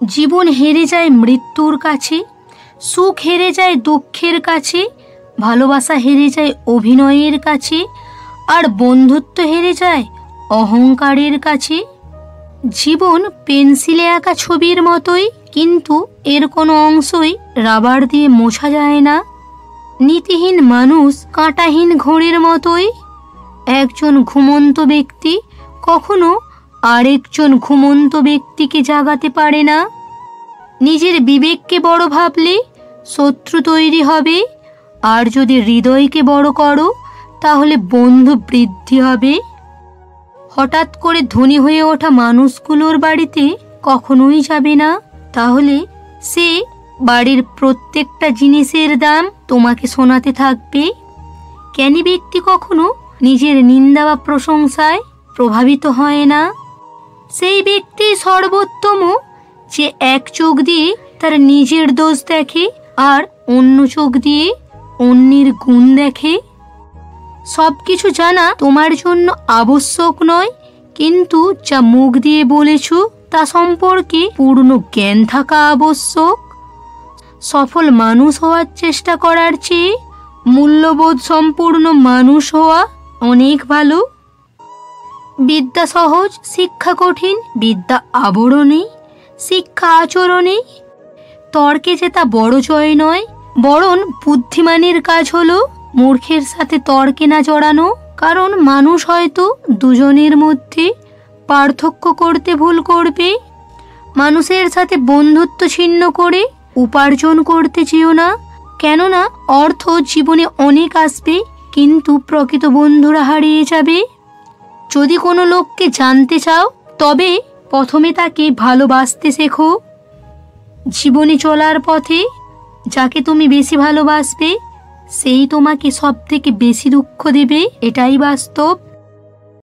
জীবন হেরে যায় মৃত্যুর কাছে, সুখ হেরে যায় দুঃখের কাছে, ভালোবাসা হেরে যায় অভিনয়ের কাছে, আর বন্ধুত্ব হেরে যায় অহংকারের কাছে। জীবন পেন্সিলে আঁকা ছবির মতোই, কিন্তু এর কোনো অংশই রাবার দিয়ে মোছা যায় না। নীতিহীন মানুষ কাঁটাহীন ঘোড়ের মতোই। একজন ঘুমন্ত ব্যক্তি কখনো আরেকজন ঘুমন্ত ব্যক্তিকে জাগাতে পারে না। নিজের বিবেককে বড় ভাবলে শত্রু তৈরি হবে, আর যদি হৃদয়কে বড় করো তাহলে বন্ধু বৃদ্ধি হবে। হঠাৎ করে ধনী হয়ে ওঠা মানুষগুলোর বাড়িতে কখনোই যাবে না, তাহলে সে বাড়ির প্রত্যেকটা জিনিসের দাম তোমাকে শোনাতে থাকবে। জ্ঞানী ব্যক্তি কখনো নিজের নিন্দা বা প্রশংসায় প্রভাবিত হয় না। সেই ব্যক্তি সর্বোত্তম যে এক চোখ দিয়ে তার নিজের দোষ দেখে আর অন্য চোখ দিয়ে অন্যের গুণ দেখে। সব কিছু জানা তোমার জন্য আবশ্যক নয়, কিন্তু যা মুখ দিয়ে বলেছ তা সম্পর্কে পূর্ণ জ্ঞান থাকা আবশ্যক। সফল মানুষ হওয়ার চেষ্টা করার চেয়ে মূল্যবোধ সম্পূর্ণ মানুষ হওয়া অনেক ভালো। বিদ্যা সহজ, শিক্ষা কঠিন। বিদ্যা আবরণে, শিক্ষা আচরণে। তর্কে জেতা বড় জয় নয়, বরং বুদ্ধিমানের কাজ হলো মূর্খের সাথে তর্কে না জড়ানো। কারণ মানুষ হয়তো দুজনের মধ্যে পার্থক্য করতে ভুল করবে। মানুষের সাথে বন্ধুত্ব ছিন্ন করে উপার্জন করতে চেও না, কেননা অর্থ জীবনে অনেক আসবে, কিন্তু প্রকৃত বন্ধুরা হারিয়ে যাবে। যদি কোনো লোককে জানতে চাও তবে প্রথমে তাকে ভালোবাসতে শেখো। জীবনে চলার পথে যাকে তুমি বেশি ভালোবাসবে সেই তোমাকে সব থেকে বেশি দুঃখ দেবে, এটাই বাস্তব।